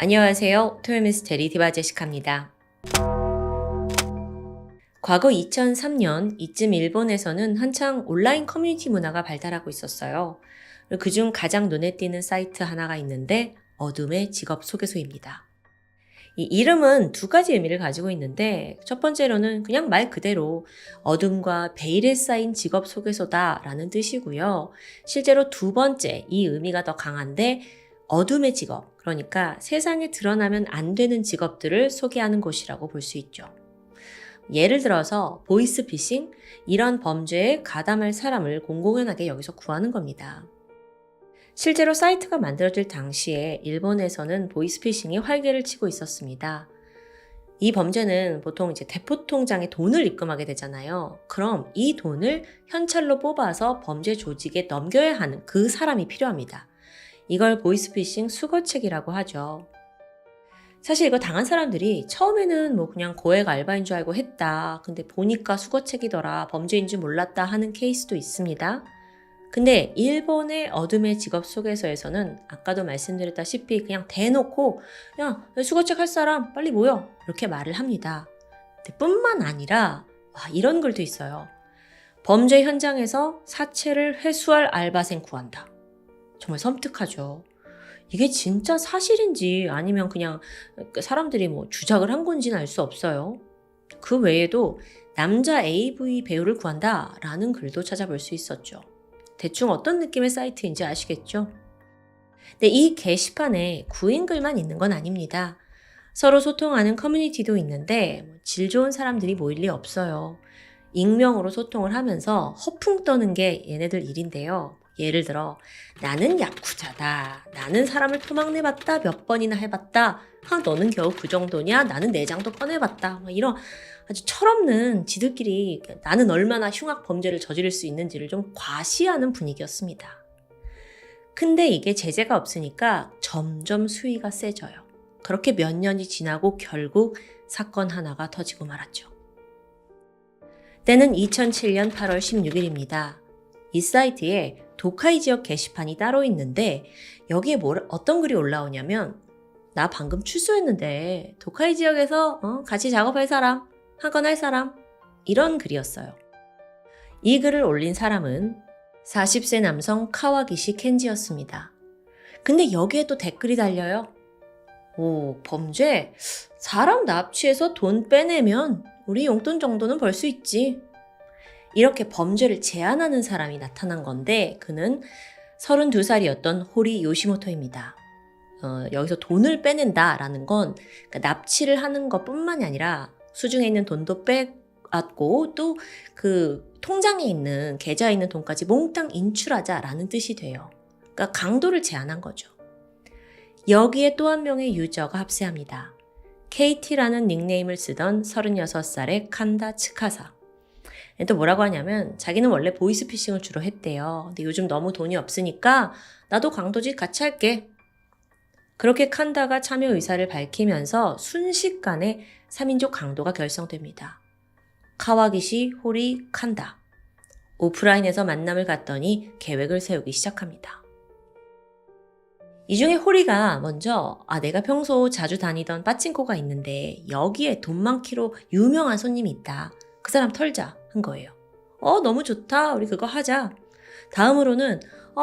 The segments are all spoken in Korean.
안녕하세요. 토요미스테리 디바 제시카입니다. 과거 2003년 이쯤 일본에서는 한창 온라인 커뮤니티 문화가 발달하고 있었어요. 그중 가장 눈에 띄는 사이트 하나가 있는데 어둠의 직업 소개소입니다. 이 이름은 두 가지 의미를 가지고 있는데 첫 번째로는 그냥 말 그대로 어둠과 베일에 쌓인 직업 소개소다라는 뜻이고요. 실제로 두 번째 이 의미가 더 강한데 어둠의 직업, 그러니까 세상에 드러나면 안 되는 직업들을 소개하는 곳이라고 볼 수 있죠. 예를 들어서 보이스피싱, 이런 범죄에 가담할 사람을 공공연하게 여기서 구하는 겁니다. 실제로 사이트가 만들어질 당시에 일본에서는 보이스피싱이 활개를 치고 있었습니다. 이 범죄는 보통 이제 대포 통장에 돈을 입금하게 되잖아요. 그럼 이 돈을 현찰로 뽑아서 범죄 조직에 넘겨야 하는 그 사람이 필요합니다. 이걸 보이스피싱 수거책이라고 하죠. 사실 이거 당한 사람들이 처음에는 뭐 그냥 고액 알바인 줄 알고 했다. 근데 보니까 수거책이더라. 범죄인 줄 몰랐다 하는 케이스도 있습니다. 근데 일본의 어둠의 직업 소개서에서는 아까도 말씀드렸다시피 그냥 대놓고 야, 수거책 할 사람 빨리 모여 이렇게 말을 합니다. 근데 뿐만 아니라 이런 글도 있어요. 범죄 현장에서 사체를 회수할 알바생 구한다. 정말 섬뜩하죠. 이게 진짜 사실인지 아니면 그냥 사람들이 뭐 주작을 한 건지는 알 수 없어요. 그 외에도 남자 AV 배우를 구한다라는 글도 찾아볼 수 있었죠. 대충 어떤 느낌의 사이트인지 아시겠죠? 근데 이 게시판에 구인글만 있는 건 아닙니다. 서로 소통하는 커뮤니티도 있는데 질 좋은 사람들이 모일 리 없어요. 익명으로 소통을 하면서 허풍 떠는 게 얘네들 일인데요. 예를 들어 나는 야쿠자다. 나는 사람을 토막내봤다. 몇 번이나 해봤다. 너는 겨우 그 정도냐? 나는 내장도 꺼내봤다. 이런 아주 철없는 지들끼리 나는 얼마나 흉악 범죄를 저지를 수 있는지를 좀 과시하는 분위기였습니다. 근데 이게 제재가 없으니까 점점 수위가 세져요. 그렇게 몇 년이 지나고 결국 사건 하나가 터지고 말았죠. 때는 2007년 8월 16일입니다. 이 사이트에 도카이 지역 게시판이 따로 있는데 여기에 어떤 글이 올라오냐면 나 방금 출소했는데 도카이 지역에서 같이 작업할 사람, 한 건 할 사람 이런 글이었어요. 이 글을 올린 사람은 40세 남성 카와기시 켄지였습니다. 근데 여기에 또 댓글이 달려요. 오, 범죄? 사람 납치해서 돈 빼내면 우리 용돈 정도는 벌 수 있지. 이렇게 범죄를 제안하는 사람이 나타난 건데 그는 32살이었던 호리 요시모토입니다. 여기서 돈을 빼낸다라는 건 그러니까 납치를 하는 것뿐만이 아니라 수중에 있는 돈도 빼앗고 또 그 통장에 있는 계좌에 있는 돈까지 몽땅 인출하자라는 뜻이 돼요. 그러니까 강도를 제안한 거죠. 여기에 또 한 명의 유저가 합세합니다. KT라는 닉네임을 쓰던 36살의 칸다 츠카사. 또 뭐라고 하냐면 자기는 원래 보이스피싱을 주로 했대요. 근데 요즘 너무 돈이 없으니까 나도 강도짓 같이 할게. 그렇게 칸다가 참여 의사를 밝히면서 순식간에 3인조 강도가 결성됩니다. 카와기시, 호리, 칸다. 오프라인에서 만남을 갖더니 계획을 세우기 시작합니다. 이 중에 호리가 먼저 내가 평소 자주 다니던 빠칭코가 있는데 여기에 돈 많기로 유명한 손님이 있다. 그 사람 털자 한 거예요. 너무 좋다. 우리 그거 하자. 다음으로는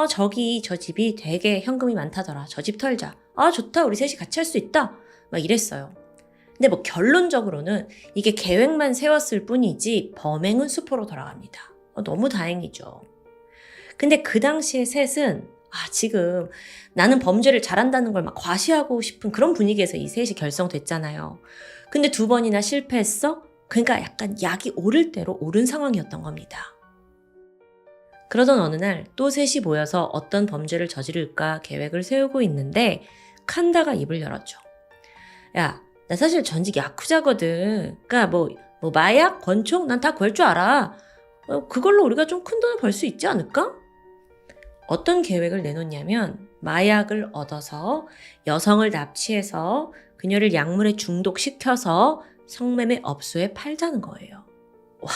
저기 저 집이 되게 현금이 많다더라. 저 집 털자. 좋다. 우리 셋이 같이 할 수 있다. 막 이랬어요. 근데 뭐 결론적으로는 이게 계획만 세웠을 뿐이지 범행은 수포로 돌아갑니다. 너무 다행이죠. 근데 그 당시에 셋은 지금 나는 범죄를 잘한다는 걸 막 과시하고 싶은 그런 분위기에서 이 셋이 결성됐잖아요. 근데 2번이나 실패했어? 그러니까 약간 약이 오를 대로 오른 상황이었던 겁니다. 그러던 어느 날 또 셋이 모여서 어떤 범죄를 저지를까 계획을 세우고 있는데 칸다가 입을 열었죠. 야, 나 사실 전직 야쿠자거든. 그러니까 뭐 마약, 권총 난 다 구할 줄 알아. 그걸로 우리가 좀 큰 돈을 벌 수 있지 않을까? 어떤 계획을 내놓냐면 마약을 얻어서 여성을 납치해서 그녀를 약물에 중독시켜서 성매매 업소에 팔자는 거예요. 와,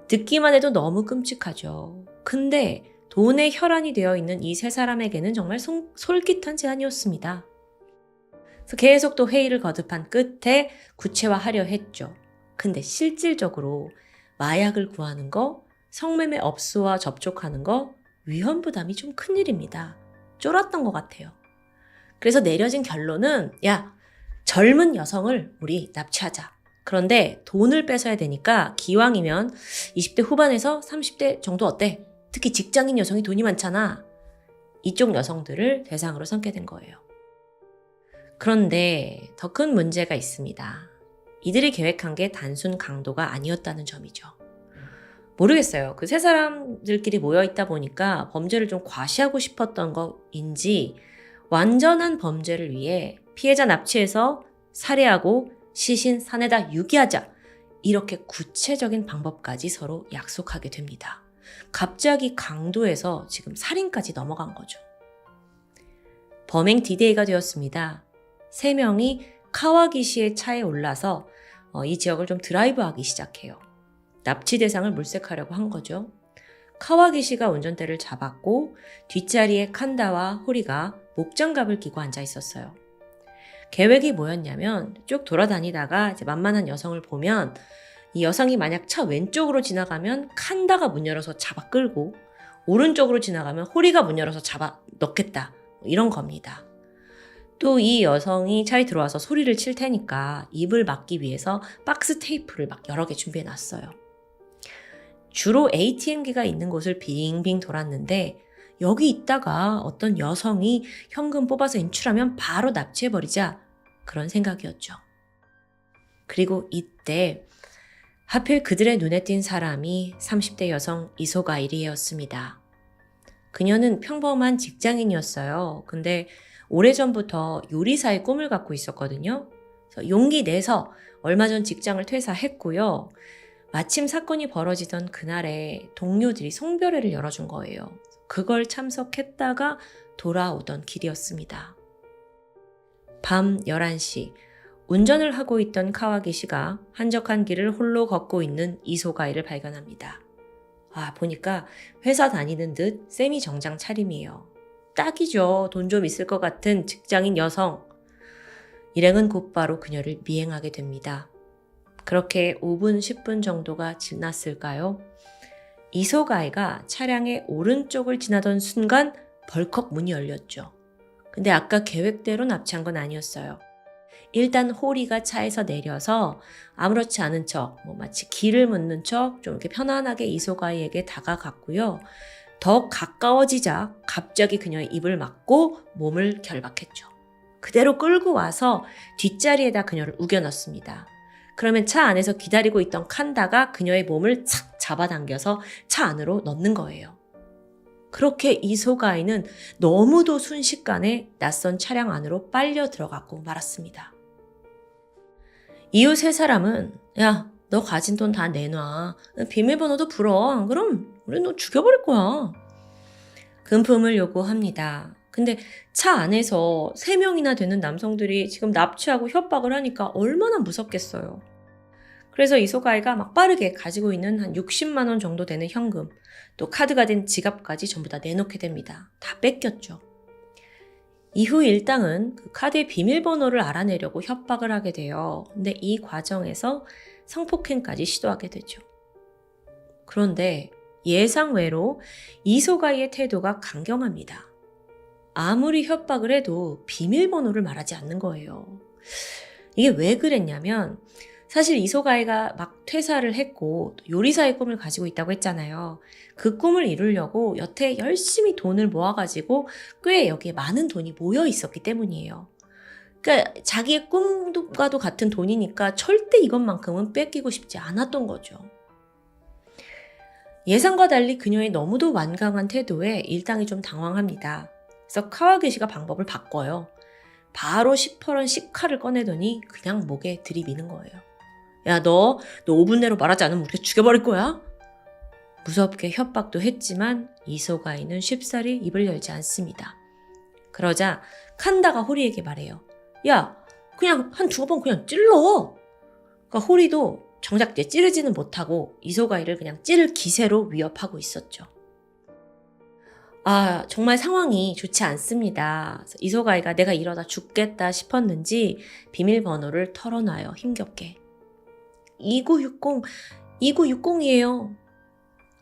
듣기만 해도 너무 끔찍하죠. 근데 돈의 혈안이 되어 있는 이 세 사람에게는 정말 솔깃한 제안이었습니다. 그래서 계속 또 회의를 거듭한 끝에 구체화하려 했죠. 근데 실질적으로 마약을 구하는 거, 성매매 업소와 접촉하는 거, 위험 부담이 좀 큰일입니다. 쫄았던 것 같아요. 그래서 내려진 결론은 야, 젊은 여성을 우리 납치하자. 그런데 돈을 뺏어야 되니까 기왕이면 20대 후반에서 30대 정도 어때? 특히 직장인 여성이 돈이 많잖아. 이쪽 여성들을 대상으로 삼게 된 거예요. 그런데 더 큰 문제가 있습니다. 이들이 계획한 게 단순 강도가 아니었다는 점이죠. 모르겠어요. 그 세 사람들끼리 모여있다 보니까 범죄를 좀 과시하고 싶었던 것인지 완전한 범죄를 위해 피해자 납치해서 살해하고 시신 산에다 유기하자. 이렇게 구체적인 방법까지 서로 약속하게 됩니다. 갑자기 강도에서 지금 살인까지 넘어간 거죠. 범행 디데이가 되었습니다. 3명이 카와기시의 차에 올라서 이 지역을 좀 드라이브하기 시작해요. 납치 대상을 물색하려고 한 거죠. 카와기시가 운전대를 잡았고 뒷자리에 칸다와 호리가 목장갑을 끼고 앉아 있었어요. 계획이 뭐였냐면 쭉 돌아다니다가 이제 만만한 여성을 보면 이 여성이 만약 차 왼쪽으로 지나가면 칸다가 문 열어서 잡아 끌고 오른쪽으로 지나가면 호리가 문 열어서 잡아 넣겠다. 이런 겁니다. 또 이 여성이 차에 들어와서 소리를 칠 테니까 입을 막기 위해서 박스 테이프를 막 여러 개 준비해 놨어요. 주로 ATM기가 있는 곳을 빙빙 돌았는데 여기 있다가 어떤 여성이 현금 뽑아서 인출하면 바로 납치해버리자 그런 생각이었죠. 그리고 이때 하필 그들의 눈에 띈 사람이 30대 여성 이소가이리였습니다. 그녀는 평범한 직장인이었어요. 근데 오래전부터 요리사의 꿈을 갖고 있었거든요. 그래서 용기 내서 얼마 전 직장을 퇴사했고요. 마침 사건이 벌어지던 그날에 동료들이 송별회를 열어준 거예요. 그걸 참석했다가 돌아오던 길이었습니다. 밤 11시 운전을 하고 있던 카와기시가 한적한 길을 홀로 걷고 있는 이소가이를 발견합니다. 보니까 회사 다니는 듯 세미 정장 차림이에요. 딱이죠. 돈 좀 있을 것 같은 직장인 여성. 일행은 곧바로 그녀를 미행하게 됩니다. 그렇게 5분, 10분 정도가 지났을까요? 이소가이가 차량의 오른쪽을 지나던 순간 벌컥 문이 열렸죠. 근데 아까 계획대로 납치한 건 아니었어요. 일단 호리가 차에서 내려서 아무렇지 않은 척, 마치 길을 묻는 척 좀 이렇게 편안하게 이소가이에게 다가갔고요. 더 가까워지자 갑자기 그녀의 입을 막고 몸을 결박했죠. 그대로 끌고 와서 뒷자리에다 그녀를 우겨넣습니다. 그러면 차 안에서 기다리고 있던 칸다가 그녀의 몸을 착 잡아당겨서 차 안으로 넣는 거예요. 그렇게 이소가이는 너무도 순식간에 낯선 차량 안으로 빨려 들어가고 말았습니다. 이후 세 사람은 야, 너 가진 돈 다 내놔. 비밀번호도 불어. 그럼 우리 너 죽여버릴 거야. 금품을 요구합니다. 근데 차 안에서 3명이나 되는 남성들이 지금 납치하고 협박을 하니까 얼마나 무섭겠어요. 그래서 이소가이가 막 빠르게 가지고 있는 한 60만 원 정도 되는 현금, 또 카드가 된 지갑까지 전부 다 내놓게 됩니다. 다 뺏겼죠. 이후 일당은 그 카드의 비밀번호를 알아내려고 협박을 하게 돼요. 근데 이 과정에서 성폭행까지 시도하게 되죠. 그런데 예상외로 이소가이의 태도가 강경합니다. 아무리 협박을 해도 비밀번호를 말하지 않는 거예요. 이게 왜 그랬냐면 사실 이소가이가 막 퇴사를 했고 요리사의 꿈을 가지고 있다고 했잖아요. 그 꿈을 이루려고 여태 열심히 돈을 모아가지고 꽤 여기에 많은 돈이 모여 있었기 때문이에요. 그러니까 자기의 꿈과도 같은 돈이니까 절대 이것만큼은 뺏기고 싶지 않았던 거죠. 예상과 달리 그녀의 너무도 완강한 태도에 일당이 좀 당황합니다. 그래서 카와기시가 방법을 바꿔요. 바로 10%런 시카를 꺼내더니 그냥 목에 들이미는 거예요. 야, 너 5분 내로 말하지 않으면 우리가 죽여버릴 거야? 무섭게 협박도 했지만 이소가이는 쉽사리 입을 열지 않습니다. 그러자 칸다가 호리에게 말해요. 야, 그냥 한 2번 그냥 찔러. 그러니까 호리도 정작 찌르지는 못하고 이소가이를 그냥 찌를 기세로 위협하고 있었죠. 정말 상황이 좋지 않습니다. 그래서 이소가이가 내가 이러다 죽겠다 싶었는지 비밀번호를 털어놔요. 힘겹게. 2960, 2960이에요.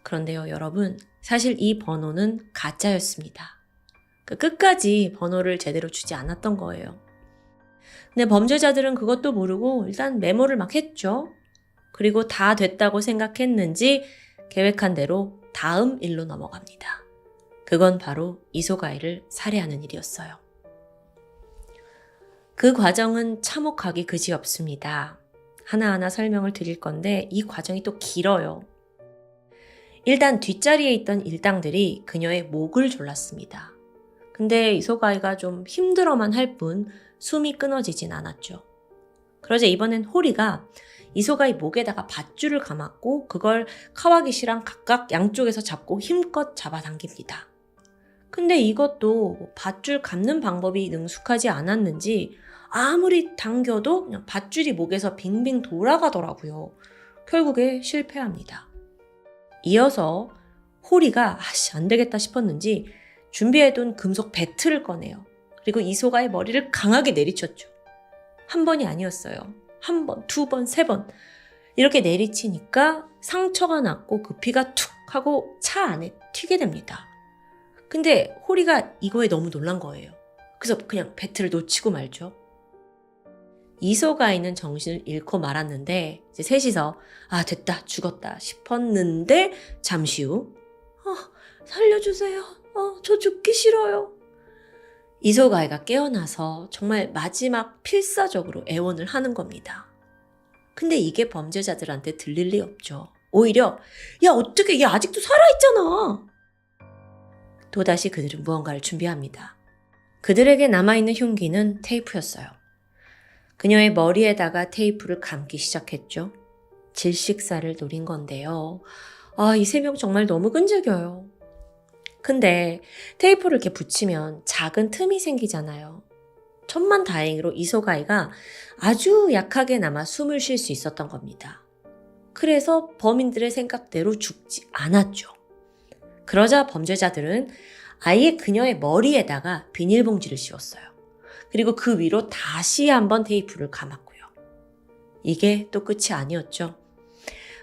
그런데요, 여러분. 사실 이 번호는 가짜였습니다. 끝까지 번호를 제대로 주지 않았던 거예요. 근데 범죄자들은 그것도 모르고 일단 메모를 막 했죠. 그리고 다 됐다고 생각했는지 계획한 대로 다음 일로 넘어갑니다. 그건 바로 이소가이를 살해하는 일이었어요. 그 과정은 참혹하기 그지없습니다. 하나하나 설명을 드릴 건데 이 과정이 또 길어요. 일단 뒷자리에 있던 일당들이 그녀의 목을 졸랐습니다. 근데 이소가이가 좀 힘들어만 할 뿐 숨이 끊어지진 않았죠. 그러자 이번엔 호리가 이소가이 목에다가 밧줄을 감았고 그걸 카와기시랑 각각 양쪽에서 잡고 힘껏 잡아당깁니다. 근데 이것도 밧줄 감는 방법이 능숙하지 않았는지 아무리 당겨도 그냥 밧줄이 목에서 빙빙 돌아가더라고요. 결국에 실패합니다. 이어서 호리가 안 되겠다 싶었는지 준비해둔 금속 배틀을 꺼내요. 그리고 이소가의 머리를 강하게 내리쳤죠. 한 번이 아니었어요. 한 번, 두 번, 세 번. 이렇게 내리치니까 상처가 났고 그 피가 툭 하고 차 안에 튀게 됩니다. 근데 호리가 이거에 너무 놀란 거예요. 그래서 그냥 배틀을 놓치고 말죠. 이소가이는 정신을 잃고 말았는데 이제 셋이서 됐다 죽었다 싶었는데 잠시 후 살려주세요. 저 죽기 싫어요. 이소가이가 깨어나서 정말 마지막 필사적으로 애원을 하는 겁니다. 근데 이게 범죄자들한테 들릴 리 없죠. 오히려 야 어떻게 얘 아직도 살아있잖아. 또다시 그들은 무언가를 준비합니다. 그들에게 남아있는 흉기는 테이프였어요. 그녀의 머리에다가 테이프를 감기 시작했죠. 질식사를 노린 건데요. 이 세 명 정말 너무 끈질겨요. 근데 테이프를 이렇게 붙이면 작은 틈이 생기잖아요. 천만다행으로 이소가이가 아주 약하게나마 숨을 쉴 수 있었던 겁니다. 그래서 범인들의 생각대로 죽지 않았죠. 그러자 범죄자들은 아예 그녀의 머리에다가 비닐봉지를 씌웠어요. 그리고 그 위로 다시 한번 테이프를 감았고요. 이게 또 끝이 아니었죠.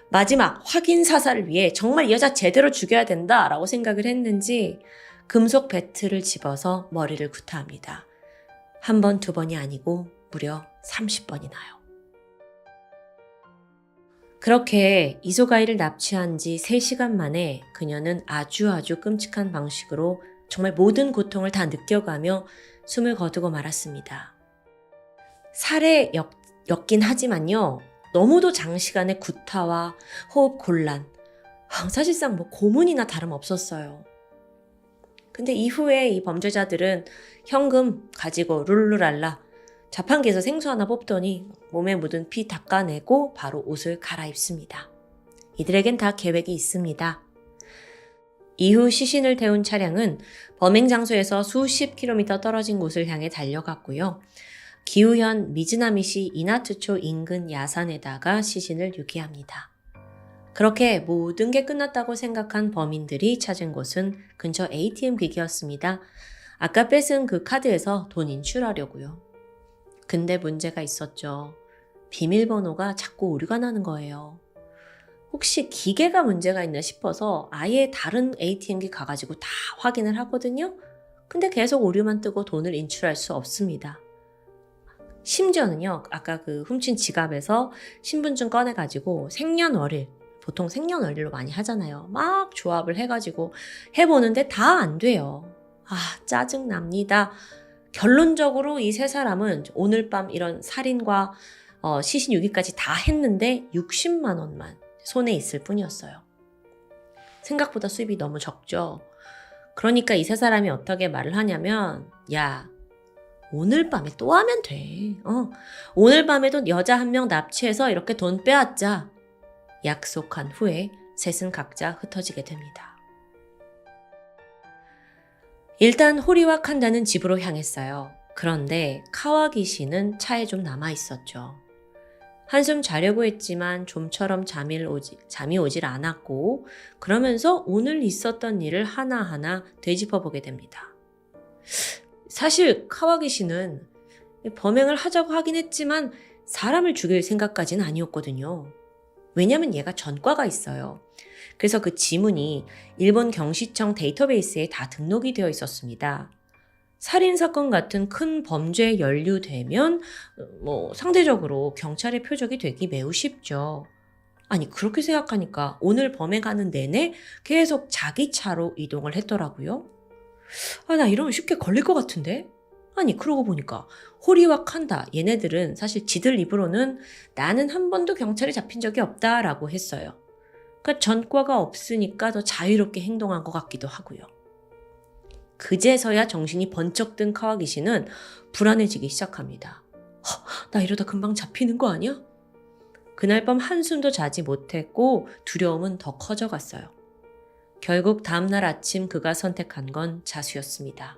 마지막 확인 사살을 위해 정말 이 여자 제대로 죽여야 된다라고 생각을 했는지 금속 배틀을 집어서 머리를 구타합니다. 한 번, 두 번이 아니고 무려 30번이나요. 그렇게 이소가이를 납치한 지 3시간 만에 그녀는 아주 끔찍한 방식으로 정말 모든 고통을 다 느껴가며 숨을 거두고 말았습니다. 살해였긴 하지만요. 너무도 장시간의 구타와 호흡 곤란, 사실상 고문이나 다름없었어요. 근데 이후에 이 범죄자들은 현금 가지고 룰루랄라 자판기에서 생수 하나 뽑더니 몸에 묻은 피 닦아내고 바로 옷을 갈아입습니다. 이들에겐 다 계획이 있습니다. 이후 시신을 태운 차량은 범행 장소에서 수십 킬로미터 떨어진 곳을 향해 달려갔고요. 기우현 미즈나미시 이나트초 인근 야산에다가 시신을 유기합니다. 그렇게 모든 게 끝났다고 생각한 범인들이 찾은 곳은 근처 ATM 기기였습니다. 아까 뺏은 그 카드에서 돈 인출하려고요. 근데 문제가 있었죠. 비밀번호가 자꾸 오류가 나는 거예요. 혹시 기계가 문제가 있나 싶어서 아예 다른 ATM기 가가지고 다 확인을 하거든요. 근데 계속 오류만 뜨고 돈을 인출할 수 없습니다. 심지어는요, 아까 그 훔친 지갑에서 신분증 꺼내가지고 생년월일, 보통 생년월일로 많이 하잖아요. 막 조합을 해가지고 해보는데 다 안 돼요. 짜증납니다. 결론적으로 이 세 사람은 오늘 밤 이런 살인과 시신 유기까지 다 했는데 60만 원만 손에 있을 뿐이었어요. 생각보다 수입이 너무 적죠. 그러니까 이 세 사람이 어떻게 말을 하냐면 야, 오늘 밤에 또 하면 돼. 오늘 밤에도 여자 한 명 납치해서 이렇게 돈 빼앗자. 약속한 후에 셋은 각자 흩어지게 됩니다. 일단 호리와 칸다는 집으로 향했어요. 그런데 카와기시는 차에 좀 남아 있었죠. 한숨 자려고 했지만 좀처럼 잠이 오질 않았고 그러면서 오늘 있었던 일을 하나하나 되짚어보게 됩니다. 사실 카와기 씨는 범행을 하자고 하긴 했지만 사람을 죽일 생각까지는 아니었거든요. 왜냐면 얘가 전과가 있어요. 그래서 그 지문이 일본 경시청 데이터베이스에 다 등록이 되어 있었습니다. 살인사건 같은 큰 범죄에 연루되면 상대적으로 경찰의 표적이 되기 매우 쉽죠. 아니 그렇게 생각하니까 오늘 범행하는 내내 계속 자기 차로 이동을 했더라고요. 나 이러면 쉽게 걸릴 것 같은데? 아니 그러고 보니까 호리와 칸다 얘네들은 사실 지들 입으로는 나는 한 번도 경찰에 잡힌 적이 없다라고 했어요. 그러니까 전과가 없으니까 더 자유롭게 행동한 것 같기도 하고요. 그제서야 정신이 번쩍 든 카와기 씨는 불안해지기 시작합니다. 나 이러다 금방 잡히는 거 아니야? 그날 밤 한숨도 자지 못했고 두려움은 더 커져갔어요. 결국 다음날 아침 그가 선택한 건 자수였습니다.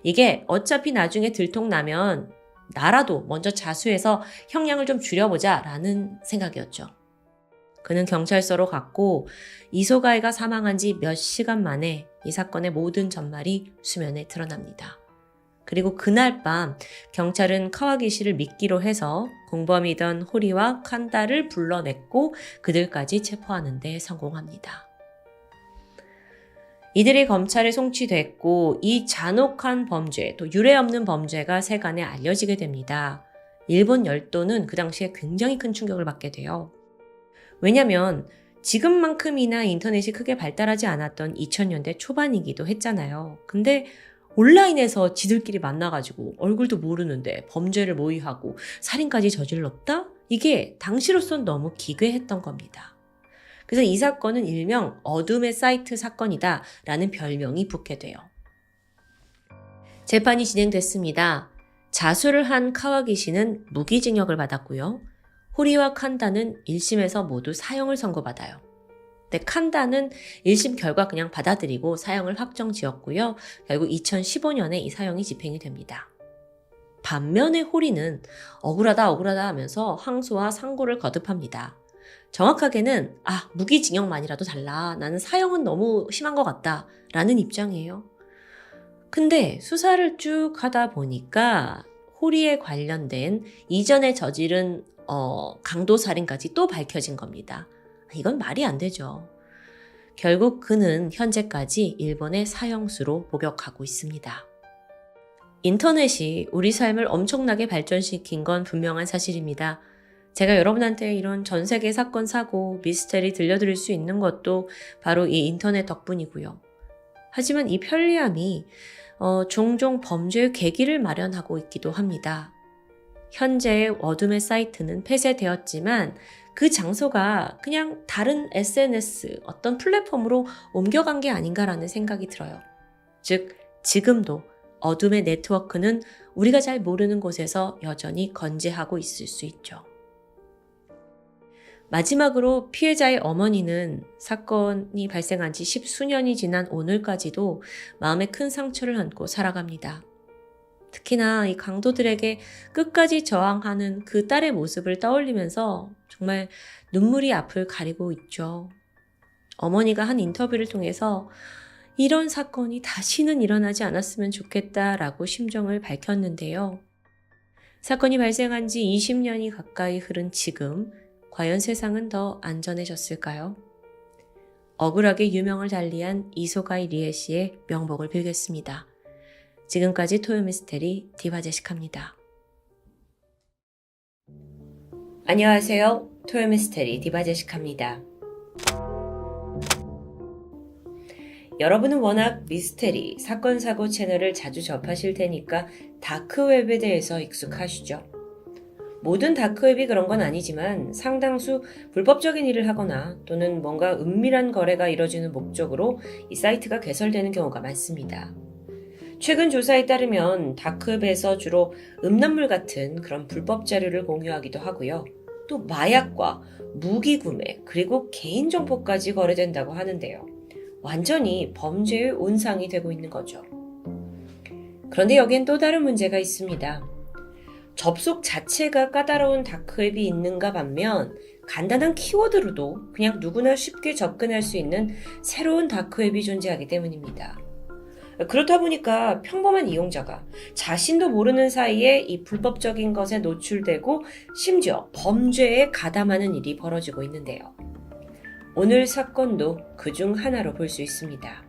이게 어차피 나중에 들통나면 나라도 먼저 자수해서 형량을 좀 줄여보자 라는 생각이었죠. 그는 경찰서로 갔고 이소가이가 사망한 지 몇 시간 만에 이 사건의 모든 전말이 수면에 드러납니다. 그리고 그날 밤 경찰은 카와기 씨를 믿기로 해서 공범이던 호리와 칸다를 불러냈고 그들까지 체포하는 데 성공합니다. 이들이 검찰에 송치됐고 이 잔혹한 범죄, 또 유례없는 범죄가 세간에 알려지게 됩니다. 일본 열도는 그 당시에 굉장히 큰 충격을 받게 돼요. 왜냐면 지금만큼이나 인터넷이 크게 발달하지 않았던 2000년대 초반이기도 했잖아요. 근데 온라인에서 지들끼리 만나가지고 얼굴도 모르는데 범죄를 모의하고 살인까지 저질렀다? 이게 당시로선 너무 기괴했던 겁니다. 그래서 이 사건은 일명 어둠의 사이트 사건이다 라는 별명이 붙게 돼요. 재판이 진행됐습니다. 자수를 한 카와기 씨는 무기징역을 받았고요. 호리와 칸다는 1심에서 모두 사형을 선고받아요. 근데 칸다는 1심 결과 그냥 받아들이고 사형을 확정지었고요. 결국 2015년에 이 사형이 집행이 됩니다. 반면에 호리는 억울하다 하면서 항소와 상고를 거듭합니다. 정확하게는 무기징역만이라도 달라. 나는 사형은 너무 심한 것 같다. 라는 입장이에요. 근데 수사를 쭉 하다 보니까 호리에 관련된 이전에 저지른 강도살인까지 또 밝혀진 겁니다. 이건 말이 안 되죠. 결국 그는 현재까지 일본의 사형수로 복역하고 있습니다. 인터넷이 우리 삶을 엄청나게 발전시킨 건 분명한 사실입니다. 제가 여러분한테 이런 전 세계 사건, 사고, 미스테리 들려드릴 수 있는 것도 바로 이 인터넷 덕분이고요. 하지만 이 편리함이 종종 범죄의 계기를 마련하고 있기도 합니다. 현재의 어둠의 사이트는 폐쇄되었지만 그 장소가 그냥 다른 SNS, 어떤 플랫폼으로 옮겨간 게 아닌가라는 생각이 들어요. 즉, 지금도 어둠의 네트워크는 우리가 잘 모르는 곳에서 여전히 건재하고 있을 수 있죠. 마지막으로 피해자의 어머니는 사건이 발생한 지 10수년이 지난 오늘까지도 마음에 큰 상처를 안고 살아갑니다. 특히나 이 강도들에게 끝까지 저항하는 그 딸의 모습을 떠올리면서 정말 눈물이 앞을 가리고 있죠. 어머니가 한 인터뷰를 통해서 이런 사건이 다시는 일어나지 않았으면 좋겠다라고 심정을 밝혔는데요. 사건이 발생한 지 20년이 가까이 흐른 지금 과연 세상은 더 안전해졌을까요? 억울하게 유명을 달리한 이소가이 리에 씨의 명복을 빌겠습니다. 지금까지 토요미스테리 디바제시카입니다. 안녕하세요. 토요미스테리 디바제시카입니다. 여러분은 워낙 미스테리, 사건, 사고 채널을 자주 접하실 테니까 다크웹에 대해서 익숙하시죠? 모든 다크웹이 그런 건 아니지만 상당수 불법적인 일을 하거나 또는 뭔가 은밀한 거래가 이뤄지는 목적으로 이 사이트가 개설되는 경우가 많습니다. 최근 조사에 따르면 다크웹에서 주로 음란물 같은 그런 불법 자료를 공유하기도 하고요. 또 마약과 무기 구매 그리고 개인정보까지 거래된다고 하는데요. 완전히 범죄의 온상이 되고 있는 거죠. 그런데 여기엔 또 다른 문제가 있습니다. 접속 자체가 까다로운 다크웹이 있는가 반면 간단한 키워드로도 그냥 누구나 쉽게 접근할 수 있는 새로운 다크웹이 존재하기 때문입니다. 그렇다 보니까 평범한 이용자가 자신도 모르는 사이에 이 불법적인 것에 노출되고 심지어 범죄에 가담하는 일이 벌어지고 있는데요. 오늘 사건도 그중 하나로 볼 수 있습니다.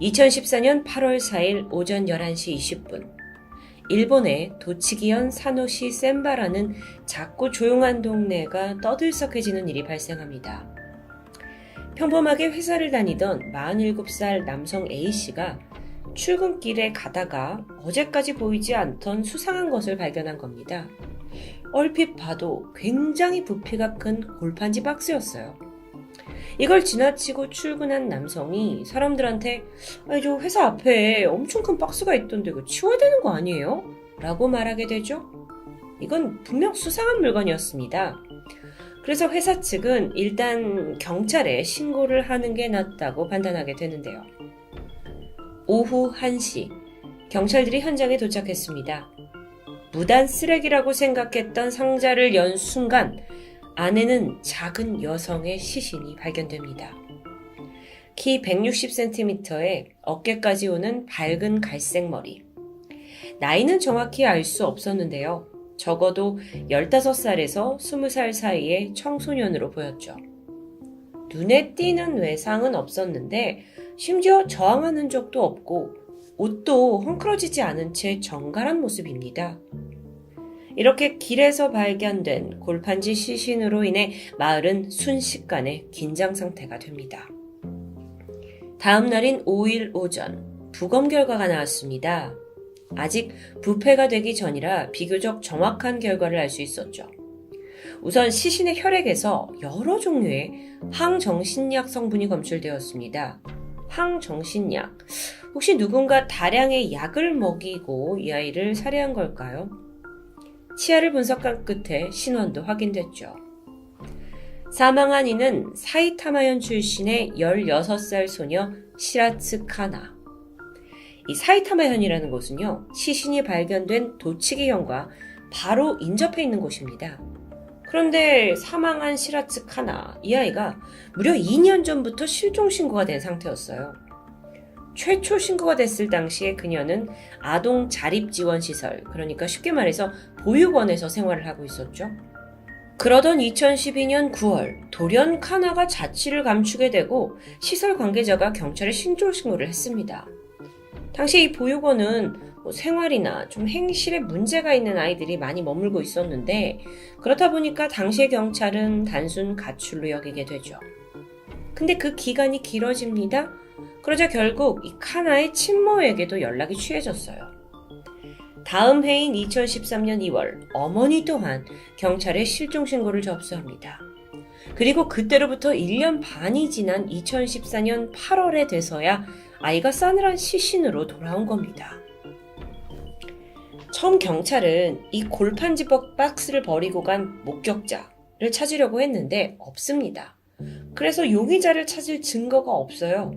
2014년 8월 4일 오전 11시 20분 일본의 도치기현 사노시 센바라는 작고 조용한 동네가 떠들썩해지는 일이 발생합니다. 평범하게 회사를 다니던 47살 남성 A씨가 출근길에 가다가 어제까지 보이지 않던 수상한 것을 발견한 겁니다. 얼핏 봐도 굉장히 부피가 큰 골판지 박스였어요. 이걸 지나치고 출근한 남성이 사람들한테 저 회사 앞에 엄청 큰 박스가 있던데 이거 치워야 되는 거 아니에요? 라고 말하게 되죠. 이건 분명 수상한 물건이었습니다. 그래서 회사 측은 일단 경찰에 신고를 하는 게 낫다고 판단하게 되는데요. 오후 1시 경찰들이 현장에 도착했습니다. 무단 쓰레기라고 생각했던 상자를 연 순간 안에는 작은 여성의 시신이 발견됩니다. 키 160cm에 어깨까지 오는 밝은 갈색 머리. 나이는 정확히 알 수 없었는데요. 적어도 15살에서 20살 사이의 청소년으로 보였죠. 눈에 띄는 외상은 없었는데 심지어 저항하는 적도 없고 옷도 헝클어지지 않은 채 정갈한 모습입니다. 이렇게 길에서 발견된 골판지 시신으로 인해 마을은 순식간에 긴장 상태가 됩니다. 다음 날인 5일 오전 부검 결과가 나왔습니다. 아직 부패가 되기 전이라 비교적 정확한 결과를 알 수 있었죠. 우선 시신의 혈액에서 여러 종류의 항정신약 성분이 검출되었습니다. 항정신약. 혹시 누군가 다량의 약을 먹이고 이 아이를 살해한 걸까요? 치아를 분석한 끝에 신원도 확인됐죠. 사망한 이는 사이타마현 출신의 16살 소녀 시라츠 카나. 이 사이타마현이라는 곳은요, 시신이 발견된 도치기현과 바로 인접해 있는 곳입니다. 그런데 사망한 시라츠 카나, 이 아이가 무려 2년 전부터 실종 신고가 된 상태였어요. 최초 신고가 됐을 당시에 그녀는 아동 자립지원시설, 그러니까 쉽게 말해서 보육원에서 생활을 하고 있었죠. 그러던 2012년 9월 돌연 카나가 자취를 감추게 되고 시설 관계자가 경찰에 실종 신고를 했습니다. 당시 이 보육원은 생활이나 좀 행실에 문제가 있는 아이들이 많이 머물고 있었는데 그렇다 보니까 당시의 경찰은 단순 가출로 여기게 되죠. 근데 그 기간이 길어집니다. 그러자 결국 이 카나의 친모에게도 연락이 취해졌어요. 다음 해인 2013년 2월 어머니 또한 경찰에 실종 신고를 접수합니다. 그리고 그때로부터 1년 반이 지난 2014년 8월에 돼서야 아이가 싸늘한 시신으로 돌아온 겁니다. 처음 경찰은 이 골판지 박스를 버리고 간 목격자를 찾으려고 했는데 없습니다. 그래서 용의자를 찾을 증거가 없어요.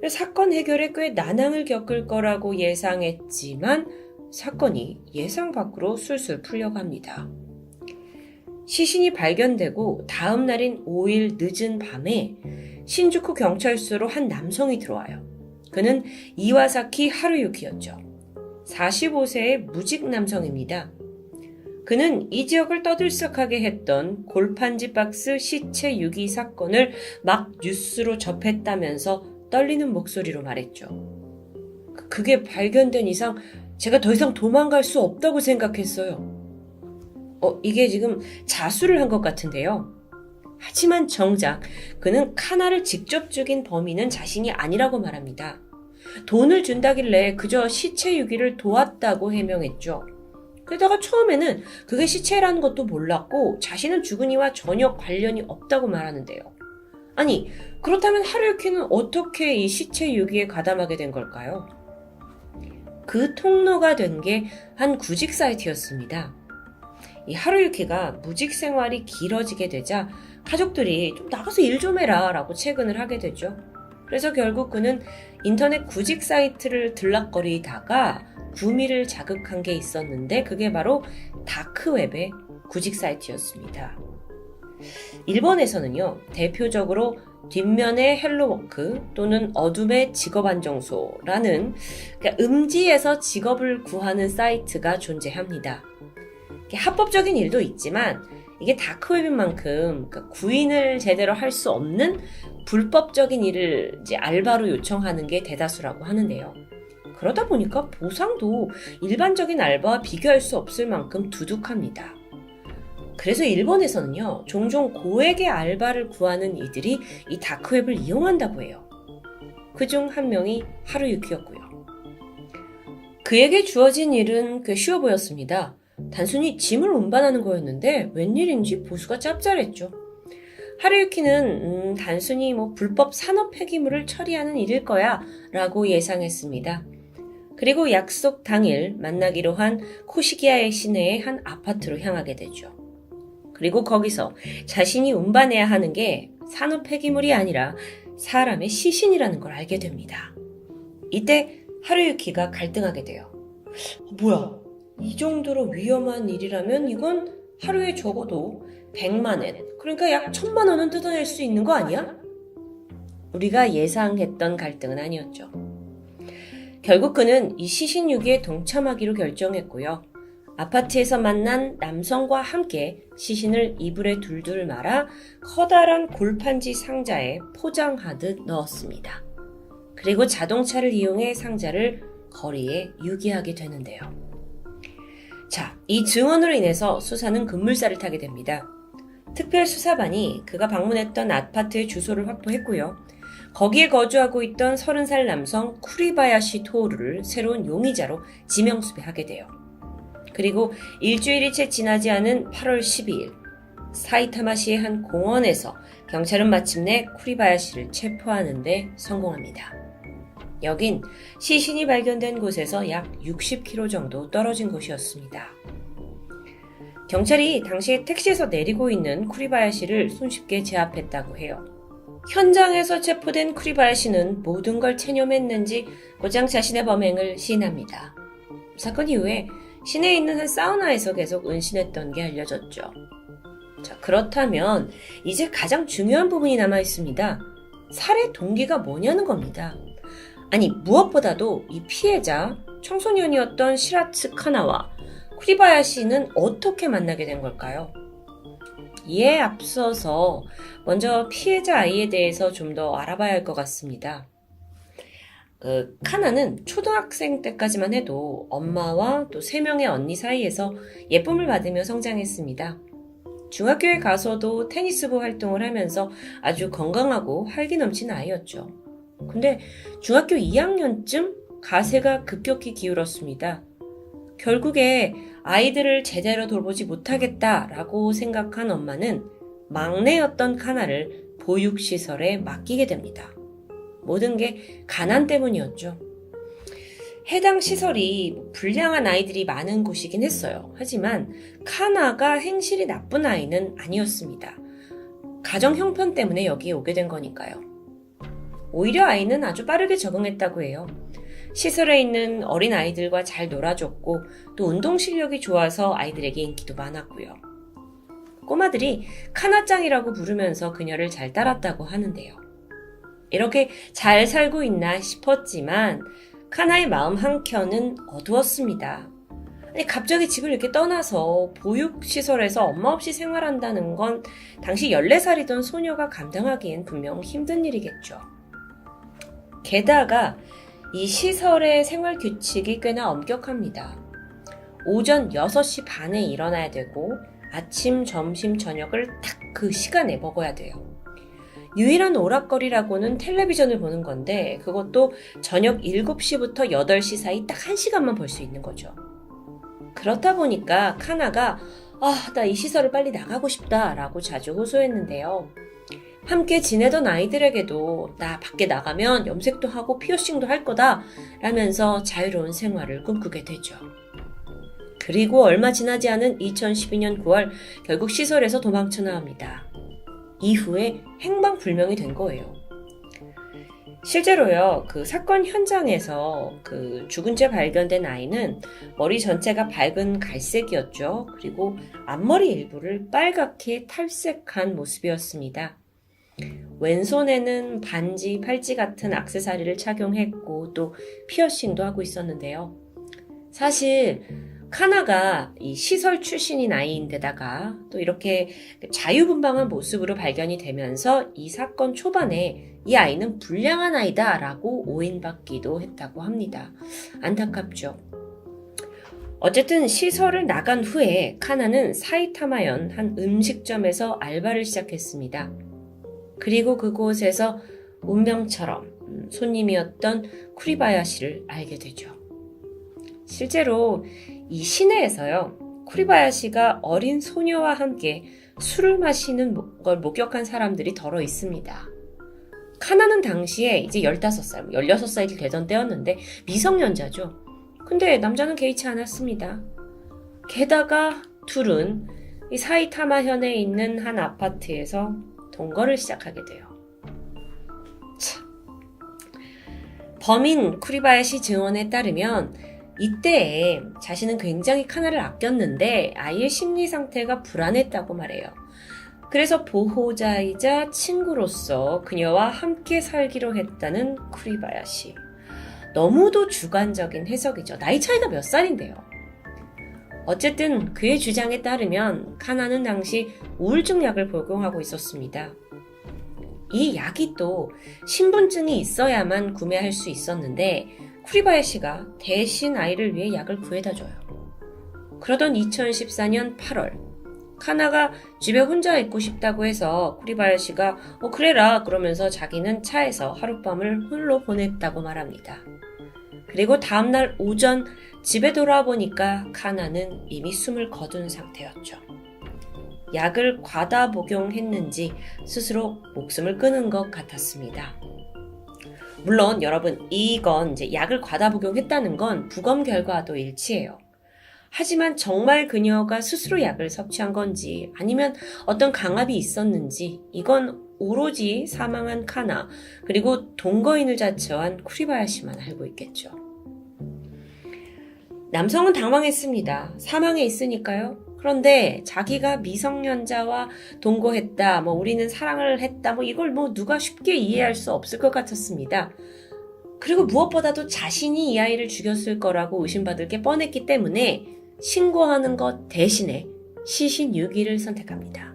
사건 해결에 꽤 난항을 겪을 거라고 예상했지만 사건이 예상 밖으로 술술 풀려갑니다. 시신이 발견되고 다음 날인 5일 늦은 밤에 신주쿠 경찰서로 한 남성이 들어와요. 그는 이와사키 하루유키였죠. 45세의 무직 남성입니다. 그는 이 지역을 떠들썩하게 했던 골판지 박스 시체 유기 사건을 막 뉴스로 접했다면서 떨리는 목소리로 말했죠. 그게 발견된 이상 제가 더 이상 도망갈 수 없다고 생각했어요. 이게 지금 자수를 한 것 같은데요. 하지만 정작 그는 카나를 직접 죽인 범인은 자신이 아니라고 말합니다. 돈을 준다길래 그저 시체 유기를 도왔다고 해명했죠. 게다가 처음에는 그게 시체라는 것도 몰랐고 자신은 죽은 이와 전혀 관련이 없다고 말하는데요. 아니, 그렇다면 하루유키는 어떻게 이 시체 유기에 가담하게 된 걸까요? 그 통로가 된 게 한 구직 사이트였습니다. 이 하루유키가 무직 생활이 길어지게 되자 가족들이 좀 나가서 일 좀 해라 라고 채근을 하게 되죠. 그래서 결국 그는 인터넷 구직 사이트를 들락거리다가 구미를 자극한 게 있었는데 그게 바로 다크웹의 구직 사이트였습니다. 일본에서는요, 대표적으로 뒷면의 헬로워크 또는 어둠의 직업안정소라는 음지에서 직업을 구하는 사이트가 존재합니다. 합법적인 일도 있지만 이게 다크웹인 만큼 구인을 제대로 할 수 없는 불법적인 일을 이제 알바로 요청하는 게 대다수라고 하는데요. 그러다 보니까 보상도 일반적인 알바와 비교할 수 없을 만큼 두둑합니다. 그래서 일본에서는요, 종종 고액의 알바를 구하는 이들이 이 다크웹을 이용한다고 해요. 그중 한 명이 하루유키였고요. 그에게 주어진 일은 꽤 쉬워 보였습니다. 단순히 짐을 운반하는 거였는데 웬일인지 보수가 짭짤했죠. 하루유키는 단순히 불법 산업 폐기물을 처리하는 일일 거야 라고 예상했습니다. 그리고 약속 당일 만나기로 한 코시기야의 시내의 한 아파트로 향하게 되죠. 그리고 거기서 자신이 운반해야 하는 게 산업 폐기물이 아니라 사람의 시신이라는 걸 알게 됩니다. 이때 하루유키가 갈등하게 돼요. 뭐야? 이 정도로 위험한 일이라면 이건 하루에 적어도 100만엔, 그러니까 약 1000만 원은 뜯어낼 수 있는 거 아니야? 우리가 예상했던 갈등은 아니었죠. 결국 그는 이 시신 유기에 동참하기로 결정했고요. 아파트에서 만난 남성과 함께 시신을 이불에 둘둘 말아 커다란 골판지 상자에 포장하듯 넣었습니다. 그리고 자동차를 이용해 상자를 거리에 유기하게 되는데요. 자, 이 증언으로 인해서 수사는 급물살을 타게 됩니다. 특별수사반이 그가 방문했던 아파트의 주소를 확보했고요. 거기에 거주하고 있던 30살 남성 쿠리바야시 토오루를 새로운 용의자로 지명수배하게 돼요. 그리고 일주일이 채 지나지 않은 8월 12일 사이타마시의 한 공원에서 경찰은 마침내 쿠리바야시를 체포하는 데 성공합니다. 여긴 시신이 발견된 곳에서 약 60km 정도 떨어진 곳이었습니다. 경찰이 당시 택시에서 내리고 있는 쿠리바야시를 손쉽게 제압했다고 해요. 현장에서 체포된 쿠리바야시는 모든 걸 체념했는지 곧장 자신의 범행을 시인합니다. 사건 이후에 시내에 있는 한 사우나에서 계속 은신했던 게 알려졌죠. 자, 그렇다면 이제 가장 중요한 부분이 남아 있습니다. 살해 동기가 뭐냐는 겁니다. 아니, 무엇보다도 이 피해자, 청소년이었던 시라츠 카나와 쿠리바야시는 어떻게 만나게 된 걸까요? 이에 앞서서 먼저 피해자 아이에 대해서 좀 더 알아봐야 할 것 같습니다. 카나는 초등학생 때까지만 해도 엄마와 또 3명의 언니 사이에서 예쁨을 받으며 성장했습니다. 중학교에 가서도 테니스부 활동을 하면서 아주 건강하고 활기 넘치는 아이였죠. 근데 중학교 2학년쯤 가세가 급격히 기울었습니다. 결국에 아이들을 제대로 돌보지 못하겠다라고 생각한 엄마는 막내였던 카나를 보육시설에 맡기게 됩니다. 모든 게 가난 때문이었죠. 해당 시설이 불량한 아이들이 많은 곳이긴 했어요. 하지만 카나가 행실이 나쁜 아이는 아니었습니다. 가정 형편 때문에 여기에 오게 된 거니까요. 오히려 아이는 아주 빠르게 적응했다고 해요. 시설에 있는 어린 아이들과 잘 놀아줬고 또 운동 실력이 좋아서 아이들에게 인기도 많았고요. 꼬마들이 카나짱이라고 부르면서 그녀를 잘 따랐다고 하는데요. 이렇게 잘 살고 있나 싶었지만 카나의 마음 한켠은 어두웠습니다. 아니, 갑자기 집을 이렇게 떠나서 보육시설에서 엄마 없이 생활한다는 건 당시 14살이던 소녀가 감당하기엔 분명 힘든 일이겠죠. 게다가 이 시설의 생활 규칙이 꽤나 엄격합니다. 오전 6시 반에 일어나야 되고 아침, 점심, 저녁을 딱 그 시간에 먹어야 돼요. 유일한 오락거리라고는 텔레비전을 보는 건데 그것도 저녁 7시부터 8시 사이 딱 1시간만 볼 수 있는 거죠. 그렇다 보니까 카나가 나 이 시설을 빨리 나가고 싶다 라고 자주 호소했는데요. 함께 지내던 아이들에게도 나 밖에 나가면 염색도 하고 피어싱도 할 거다 라면서 자유로운 생활을 꿈꾸게 되죠. 그리고 얼마 지나지 않은 2012년 9월 결국 시설에서 도망쳐 나옵니다. 이후에 행방불명이 된 거예요. 실제로요, 그 사건 현장에서 그 죽은 채 발견된 아이는 머리 전체가 밝은 갈색이었죠. 그리고 앞머리 일부를 빨갛게 탈색한 모습이었습니다. 왼손에는 반지, 팔찌 같은 액세서리를 착용했고 또 피어싱도 하고 있었는데요. 사실 카나가 이 시설 출신인 아이인데다가 또 이렇게 자유분방한 모습으로 발견이 되면서 이 사건 초반에 이 아이는 불량한 아이다 라고 오인받기도 했다고 합니다. 안타깝죠. 어쨌든 시설을 나간 후에 카나는 사이타마현 한 음식점에서 알바를 시작했습니다. 그리고 그곳에서 운명처럼 손님이었던 쿠리바야시를 알게 되죠. 실제로 이 시내에서요, 쿠리바야시가 어린 소녀와 함께 술을 마시는 걸 목격한 사람들이 덜어 있습니다. 카나는 당시에 이제 15살, 16살이 되던 때였는데 미성년자죠. 근데 남자는 개의치 않았습니다. 게다가 둘은 이 사이타마현에 있는 한 아파트에서 동거를 시작하게 돼요. 참. 범인 쿠리바야시 증언에 따르면 이때에 자신은 굉장히 카나를 아꼈는데 아이의 심리 상태가 불안했다고 말해요. 그래서 보호자이자 친구로서 그녀와 함께 살기로 했다는 쿠리바야시. 너무도 주관적인 해석이죠. 나이 차이가 몇 살인데요. 어쨌든 그의 주장에 따르면 카나는 당시 우울증 약을 복용하고 있었습니다. 이 약이 또 신분증이 있어야만 구매할 수 있었는데 쿠리바야시가 대신 아이를 위해 약을 구해다 줘요. 그러던 2014년 8월 카나가 집에 혼자 있고 싶다고 해서 쿠리바야시가 그래라 그러면서 자기는 차에서 하룻밤을 홀로 보냈다고 말합니다. 그리고 다음날 오전 집에 돌아보니까 카나는 이미 숨을 거둔 상태였죠. 약을 과다 복용했는지 스스로 목숨을 끊은 것 같았습니다. 물론 여러분, 이건 이제 약을 과다 복용했다는 건 부검 결과도 일치해요. 하지만 정말 그녀가 스스로 약을 섭취한 건지 아니면 어떤 강압이 있었는지 이건 오로지 사망한 카나 그리고 동거인을 자처한 쿠리바야시만 알고 있겠죠. 남성은 당황했습니다. 사망해 있으니까요. 그런데 자기가 미성년자와 동거했다, 우리는 사랑을 했다, 이걸 누가 쉽게 이해할 수 없을 것 같았습니다. 그리고 무엇보다도 자신이 이 아이를 죽였을 거라고 의심받을 게 뻔했기 때문에 신고하는 것 대신에 시신 유기를 선택합니다.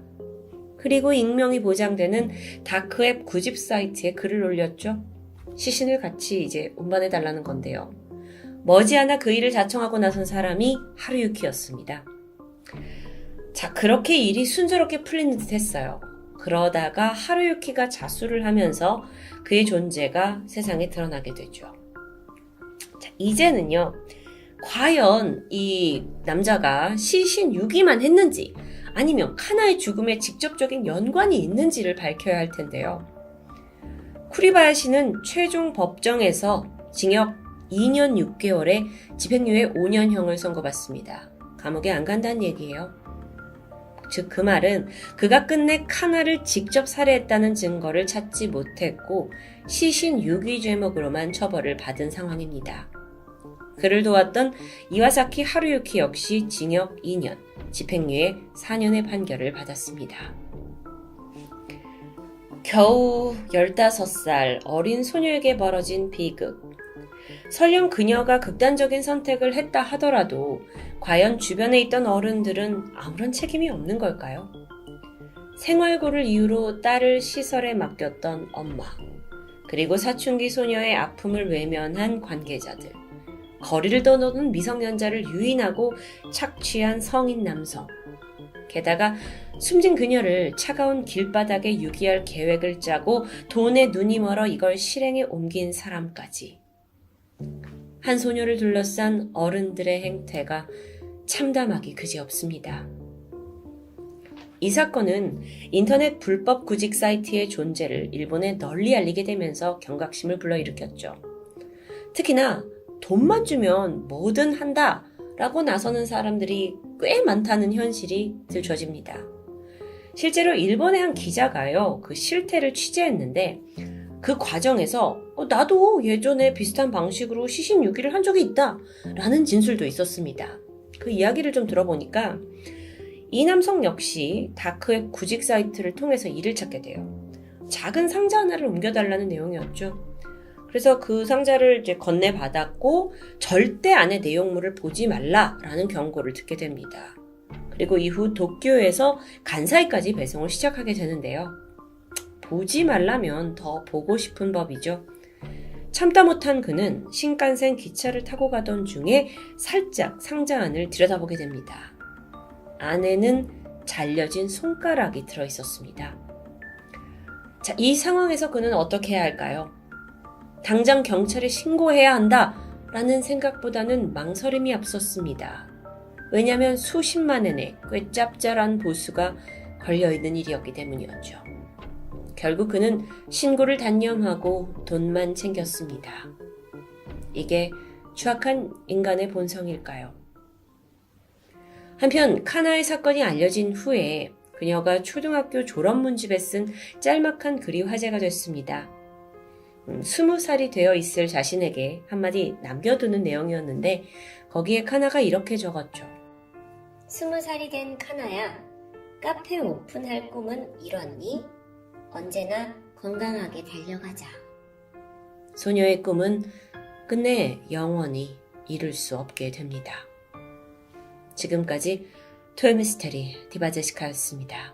그리고 익명이 보장되는 다크웹 구집 사이트에 글을 올렸죠. 시신을 같이 이제 운반해달라는 건데요. 머지않아 그 일을 자청하고 나선 사람이 하루유키였습니다. 자, 그렇게 일이 순조롭게 풀리는 듯 했어요. 그러다가 하루유키가 자수를 하면서 그의 존재가 세상에 드러나게 되죠. 자, 이제는요. 과연 이 남자가 시신 유기만 했는지 아니면 카나의 죽음에 직접적인 연관이 있는지를 밝혀야 할 텐데요. 쿠리바야시는 최종 법정에서 징역 2년 6개월에 집행유예 5년형을 선고받습니다. 감옥에 안 간다는 얘기예요. 즉 그 말은 그가 끝내 카나를 직접 살해했다는 증거를 찾지 못했고 시신 유기 죄목으로만 처벌을 받은 상황입니다. 그를 도왔던 이와사키 하루유키 역시 징역 2년, 집행유예 4년의 판결을 받았습니다. 겨우 15살 어린 소녀에게 벌어진 비극. 설령 그녀가 극단적인 선택을 했다 하더라도 과연 주변에 있던 어른들은 아무런 책임이 없는 걸까요? 생활고를 이유로 딸을 시설에 맡겼던 엄마, 그리고 사춘기 소녀의 아픔을 외면한 관계자들, 거리를 떠도는 미성년자를 유인하고 착취한 성인 남성, 게다가 숨진 그녀를 차가운 길바닥에 유기할 계획을 짜고 돈에 눈이 멀어 이걸 실행에 옮긴 사람까지. 한 소녀를 둘러싼 어른들의 행태가 참담하기 그지없습니다. 이 사건은 인터넷 불법 구직 사이트의 존재를 일본에 널리 알리게 되면서 경각심을 불러일으켰죠. 특히나 돈만 주면 뭐든 한다 라고 나서는 사람들이 꽤 많다는 현실이 들춰집니다. 실제로 일본의 한 기자가요, 그 실태를 취재했는데 그 과정에서 나도 예전에 비슷한 방식으로 시신 유기를 한 적이 있다 라는 진술도 있었습니다. 그 이야기를 좀 들어보니까 이 남성 역시 다크웹 구직 사이트를 통해서 일을 찾게 돼요. 작은 상자 하나를 옮겨달라는 내용이었죠. 그래서 그 상자를 이제 건네받았고 절대 안에 내용물을 보지 말라라는 경고를 듣게 됩니다. 그리고 이후 도쿄에서 간사이까지 배송을 시작하게 되는데요. 보지 말라면 더 보고 싶은 법이죠. 참다 못한 그는 신칸센 기차를 타고 가던 중에 살짝 상자 안을 들여다보게 됩니다. 안에는 잘려진 손가락이 들어있었습니다. 자, 이 상황에서 그는 어떻게 해야 할까요? 당장 경찰에 신고해야 한다라는 생각보다는 망설임이 앞섰습니다. 왜냐하면 수십만 엔의 꽤 짭짤한 보수가 걸려있는 일이었기 때문이었죠. 결국 그는 신고를 단념하고 돈만 챙겼습니다. 이게 추악한 인간의 본성일까요? 한편 카나의 사건이 알려진 후에 그녀가 초등학교 졸업문집에 쓴 짤막한 글이 화제가 됐습니다. 20살이 되어 있을 자신에게 한마디 남겨두는 내용이었는데 거기에 카나가 이렇게 적었죠. 20살이 된 카나야, 카페 오픈할 꿈은 이뤘니? 언제나 건강하게 달려가자. 소녀의 꿈은 끝내 영원히 이룰 수 없게 됩니다. 지금까지 토요미스테리 디바제시카였습니다.